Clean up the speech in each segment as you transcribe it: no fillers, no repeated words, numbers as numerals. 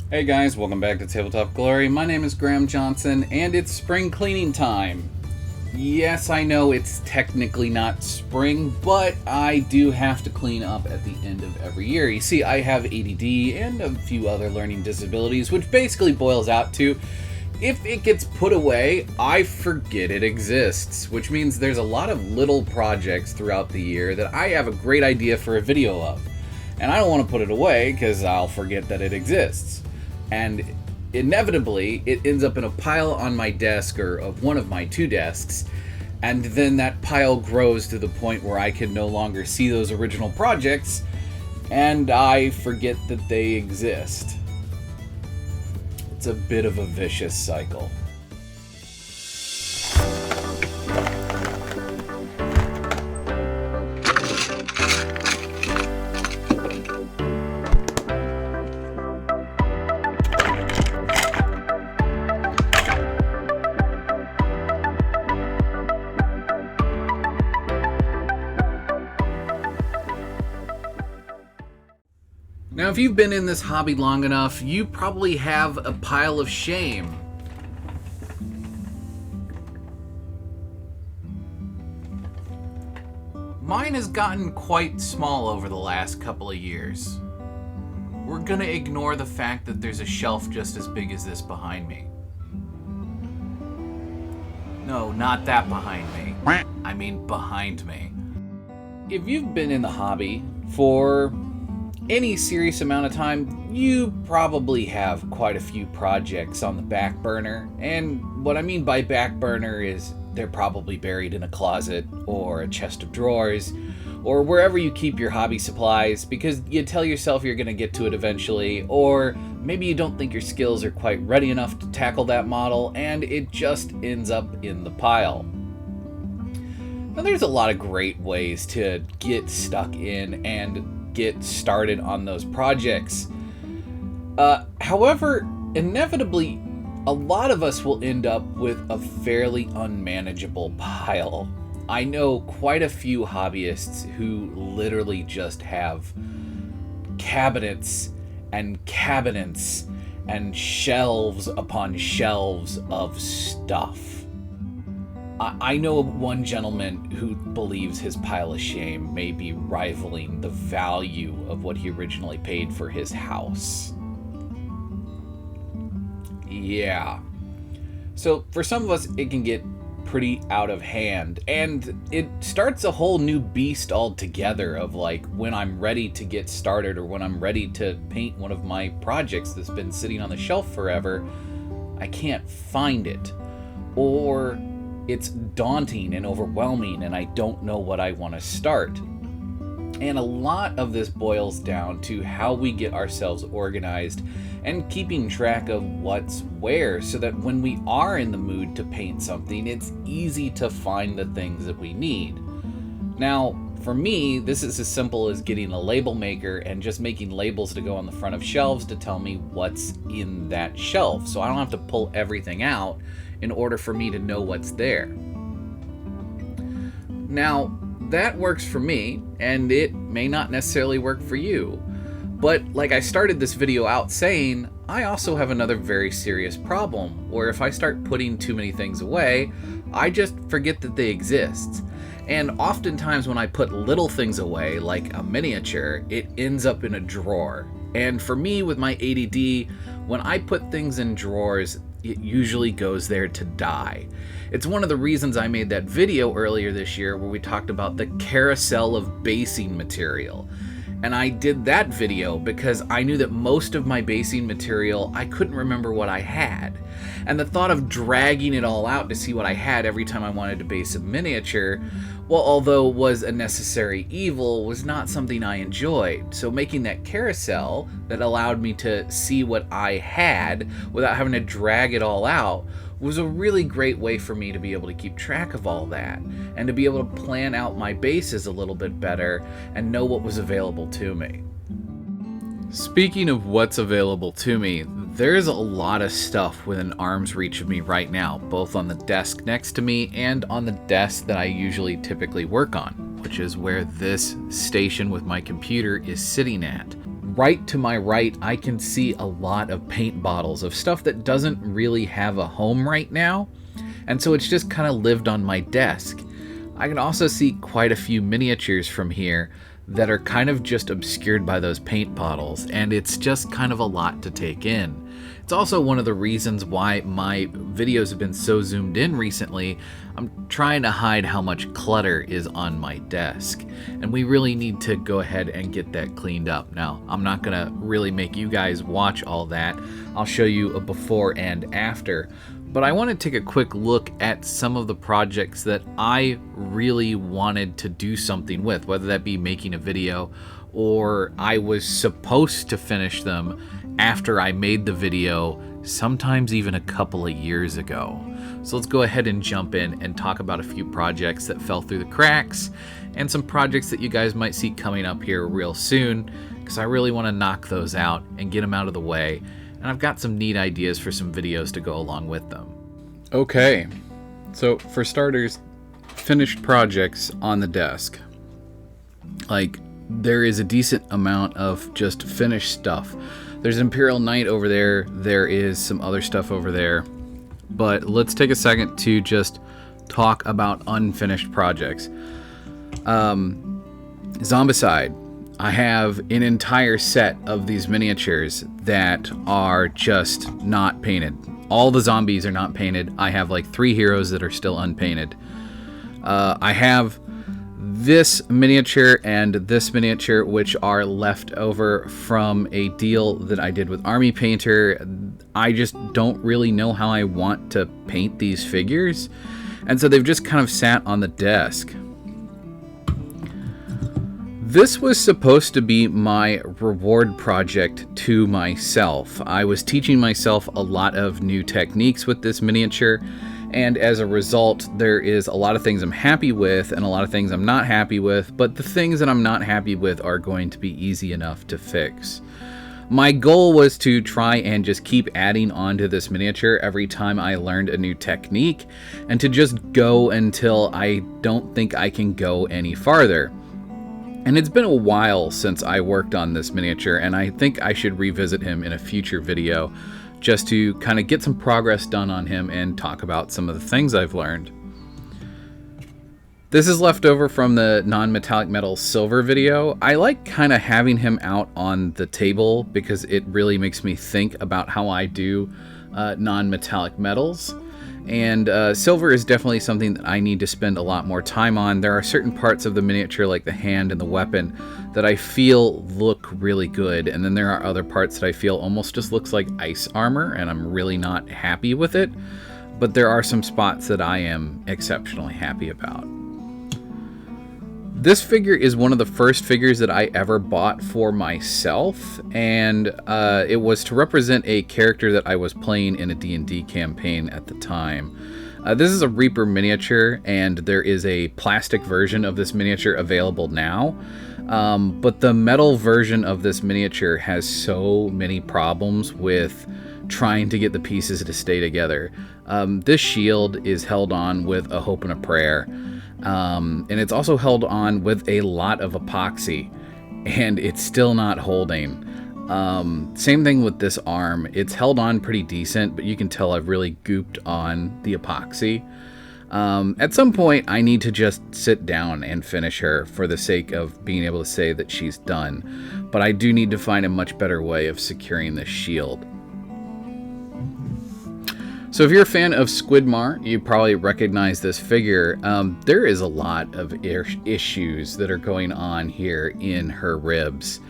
Hey guys, welcome back to Tabletop Glory. My name is Graham Johnson, and it's spring cleaning time. Yes, I know it's technically not spring, but I do have to clean up at the end of every year. You see, I have ADD and a few other learning disabilities, which basically boils out to if it gets put away, I forget it exists, which means there's a lot of little projects throughout the year that I have a great idea for a video of. And I don't want to put it away because I'll forget that it exists. And inevitably, it ends up in a pile on my desk or of one of my two desks, and then that pile grows to the point where I can no longer see those original projects, and I forget that they exist. It's a bit of a vicious cycle. Now, if you've been in this hobby long enough, you probably have a pile of shame. Mine has gotten quite small over the last couple of years. We're gonna ignore the fact that there's a shelf just as big as this behind me. No, not that behind me. I mean behind me. If you've been in the hobby for any serious amount of time, you probably have quite a few projects on the back burner. And what I mean by back burner is they're probably buried in a closet or a chest of drawers or wherever you keep your hobby supplies because you tell yourself you're going to get to it eventually, or maybe you don't think your skills are quite ready enough to tackle that model and it just ends up in the pile. Now, there's a lot of great ways to get stuck in and get started on those projects. However, inevitably, a lot of us will end up with a fairly unmanageable pile. I know quite a few hobbyists who literally just have cabinets and cabinets and shelves upon shelves of stuff. I know one gentleman who believes his pile of shame may be rivaling the value of what he originally paid for his house. Yeah. So for some of us, it can get pretty out of hand, and it starts a whole new beast altogether of like when I'm ready to get started or when I'm ready to paint one of my projects that's been sitting on the shelf forever, I can't find it. Or it's daunting and overwhelming and I don't know what I want to start. And a lot of this boils down to how we get ourselves organized and keeping track of what's where so that when we are in the mood to paint something, it's easy to find the things that we need. Now, for me, this is as simple as getting a label maker and just making labels to go on the front of shelves to tell me what's in that shelf, so I don't have to pull everything out in order for me to know what's there. Now, that works for me, and it may not necessarily work for you. But like I started this video out saying, I also have another very serious problem, where if I start putting too many things away, I just forget that they exist. And oftentimes when I put little things away, like a miniature, it ends up in a drawer. And for me, with my ADD, when I put things in drawers, it usually goes there to die. It's one of the reasons I made that video earlier this year where we talked about the carousel of basing material. And I did that video because I knew that most of my basing material, I couldn't remember what I had. And the thought of dragging it all out to see what I had every time I wanted to base a miniature, well, although was a necessary evil, was not something I enjoyed. So making that carousel that allowed me to see what I had without having to drag it all out was a really great way for me to be able to keep track of all that and to be able to plan out my bases a little bit better and know what was available to me. Speaking of what's available to me, there's a lot of stuff within arm's reach of me right now, both on the desk next to me and on the desk that I usually typically work on, which is where this station with my computer is sitting at. right to my right, I can see a lot of paint bottles of stuff that doesn't really have a home right now, and so it's just kind of lived on my desk. I can also see quite a few miniatures from here that are kind of just obscured by those paint bottles, and it's just kind of a lot to take in. It's also one of the reasons why my videos have been so zoomed in recently. I'm trying to hide how much clutter is on my desk, and we really need to go ahead and get that cleaned up. Now, I'm not gonna really make you guys watch all that. I'll show you a before and after, but I want to take a quick look at some of the projects that I really wanted to do something with, whether that be making a video or I was supposed to finish them after I made the video, sometimes even a couple of years ago. So let's go ahead and jump in and talk about a few projects that fell through the cracks and some projects that you guys might see coming up here real soon, because I really want to knock those out and get them out of the way. And I've got some neat ideas for some videos to go along with them. Okay, so for starters, finished projects on the desk. Like, there is a decent amount of just finished stuff. There's Imperial Knight over there. There is some other stuff over there. But let's take a second to just talk about unfinished projects. Zombicide. I have an entire set of these miniatures that are just not painted. All the zombies are not painted. I have like 3 heroes that are still unpainted. I have this miniature and this miniature, which are left over from a deal that I did with Army Painter. I just don't really know how I want to paint these figures, and so they've just kind of sat on the desk. This was supposed to be my reward project to myself. I was teaching myself a lot of new techniques with this miniature, and as a result, there is a lot of things I'm happy with and a lot of things I'm not happy with, but the things that I'm not happy with are going to be easy enough to fix. My goal was to try and just keep adding on to this miniature every time I learned a new technique, and to just go until I don't think I can go any farther. And it's been a while since I worked on this miniature, and I think I should revisit him in a future video just to kind of get some progress done on him and talk about some of the things I've learned. This is left over from the non-metallic metal silver video. I like kind of having him out on the table because it really makes me think about how I do non-metallic metals. And silver is definitely something that I need to spend a lot more time on. There are certain parts of the miniature, like the hand and the weapon, that I feel look really good. And then there are other parts that I feel almost just looks like ice armor, and I'm really not happy with it. But there are some spots that I am exceptionally happy about. This figure is one of the first figures that I ever bought for myself, and it was to represent a character that I was playing in a D&D campaign at the time. This is a Reaper miniature, and there is a plastic version of this miniature available now, but the metal version of this miniature has so many problems with trying to get the pieces to stay together. This shield is held on with a hope and a prayer. And it's also held on with a lot of epoxy, and it's still not holding. Same thing with this arm. It's held on pretty decent, but you can tell I've really gooped on the epoxy. At some point, I need to just sit down and finish her for the sake of being able to say that she's done. But I do need to find a much better way of securing this shield. So if you're a fan of Squidmar, you probably recognize this figure. There is a lot of issues that are going on here in her ribs,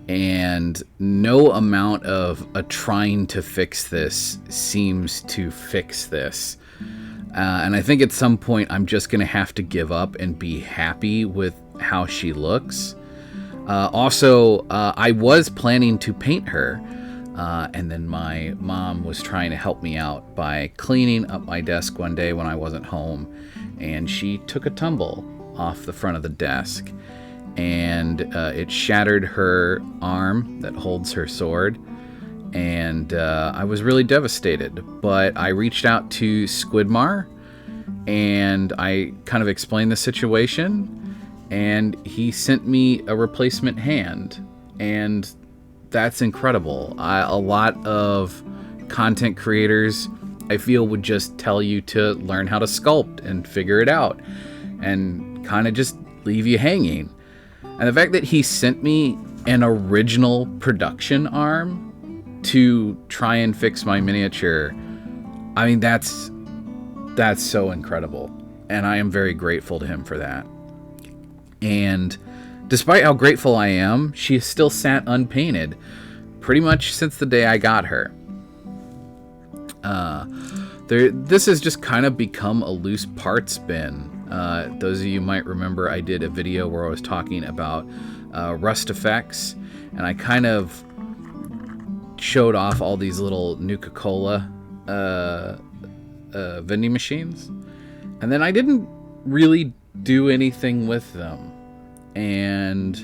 and no amount of trying to fix this seems to fix this. And I think at some point I'm just going to have to give up and be happy with how she looks. Also, I was planning to paint her. And then my mom was trying to help me out by cleaning up my desk one day when I wasn't home, and she took a tumble off the front of the desk, and it shattered her arm that holds her sword, and I was really devastated. But I reached out to Squidmar, and I kind of explained the situation, and he sent me a replacement hand, and that's incredible. A lot of content creators, I feel, would just tell you to learn how to sculpt and figure it out and kind of just leave you hanging. And the fact that he sent me an original production arm to try and fix my miniature, I mean, that's so incredible. And I am very grateful to him for that. And despite how grateful I am, she still sat unpainted pretty much since the day I got her. This has just kind of become a loose parts bin. Those of you might remember I did a video where I was talking about rust effects, and I kind of showed off all these little Nuka-Cola vending machines, and then I didn't really do anything with them, and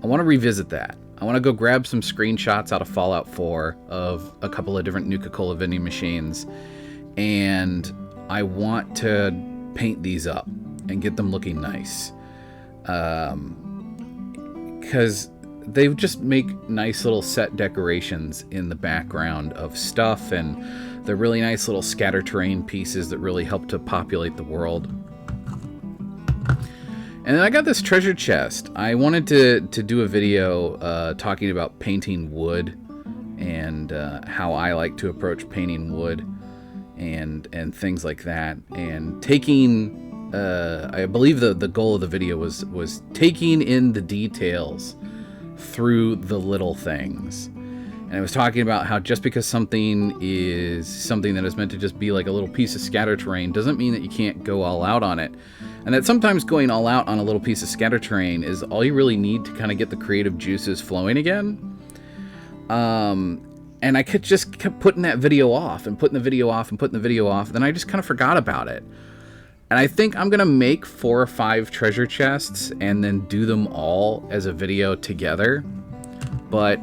I want to revisit that. I want to go grab some screenshots out of Fallout 4 of a couple of different Nuka-Cola vending machines, and I want to paint these up and get them looking nice, because they just make nice little set decorations in the background of stuff, and they're really nice little scatter terrain pieces that really help to populate the world. And then I got this treasure chest. I wanted to do a video talking about painting wood and how I like to approach painting wood and things like that, and taking I believe the goal of the video was taking in the details through the little things. And I was talking about how just because something is something that is meant to just be like a little piece of scatter terrain doesn't mean that you can't go all out on it. And that sometimes going all out on a little piece of scatter terrain is all you really need to kind of get the creative juices flowing again. And I kept putting that video off and putting the video off and putting the video off. Then I just kind of forgot about it. And I think I'm going to make 4 or 5 treasure chests and then do them all as a video together. But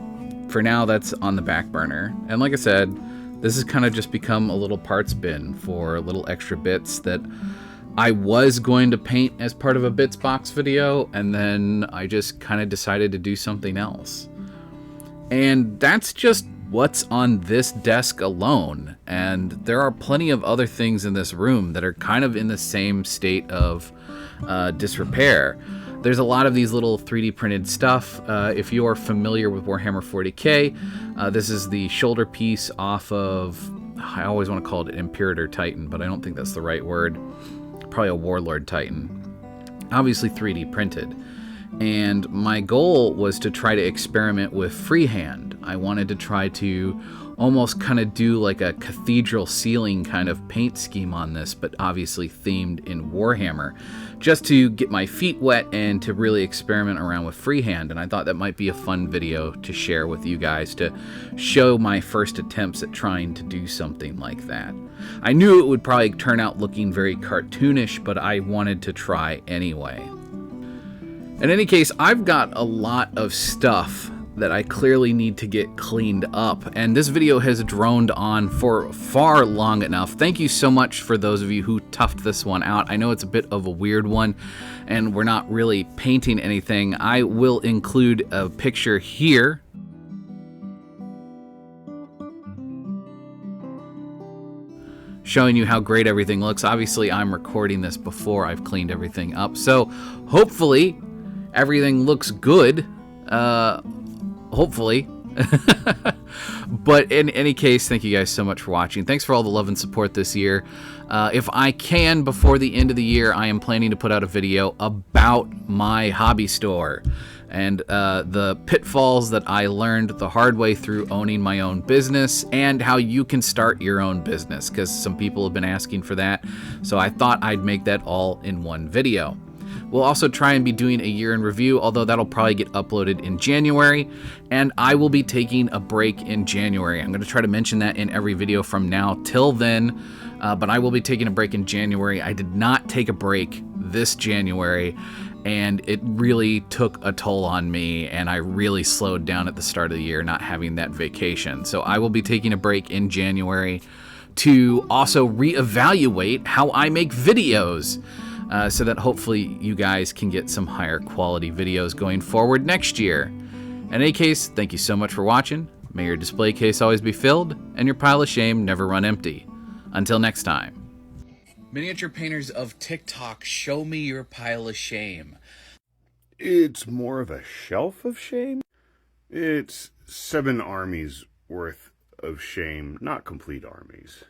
for now, that's on the back burner. And like I said, this has kind of just become a little parts bin for little extra bits that I was going to paint as part of a bits box video, and then I just kind of decided to do something else. And that's just what's on this desk alone. And there are plenty of other things in this room that are kind of in the same state of disrepair. There's a lot of these little 3D printed stuff. If you're familiar with Warhammer 40k, this is the shoulder piece off of, I always want to call it Imperator Titan, but I don't think that's the right word. Probably a Warlord Titan. Obviously 3D printed. And my goal was to try to experiment with freehand. I wanted to try to almost kind of do like a cathedral ceiling kind of paint scheme on this, but obviously themed in Warhammer, just to get my feet wet and to really experiment around with freehand. And I thought that might be a fun video to share with you guys to show my first attempts at trying to do something like that. I knew it would probably turn out looking very cartoonish, but I wanted to try anyway. In any case, I've got a lot of stuff that I clearly need to get cleaned up, and this video has droned on for far long enough. Thank you so much for those of you who toughed this one out. I know it's a bit of a weird one, and we're not really painting anything. I will include a picture here showing you how great everything looks. Obviously, I'm recording this before I've cleaned everything up, so hopefully everything looks good. Hopefully. But in any case, thank you guys so much for watching. Thanks for all the love and support this year. If I can, before the end of the year, I am planning to put out a video about my hobby store and the pitfalls that I learned the hard way through owning my own business, and how you can start your own business, because some people have been asking for that. So I thought I'd make that all in one video. We'll also try and be doing a year in review, although that'll probably get uploaded in January, and I will be taking a break in January. I'm going to try to mention that in every video from now till then, but I will be taking a break in January. I did not take a break this January, and it really took a toll on me, and I really slowed down at the start of the year not having that vacation. So I will be taking a break in January to also reevaluate how I make videos. So that hopefully you guys can get some higher quality videos going forward next year. In any case, thank you so much for watching. May your display case always be filled, and your pile of shame never run empty. Until next time. Miniature painters of TikTok, show me your pile of shame. It's more of a shelf of shame? It's 7 armies worth of shame, not complete armies.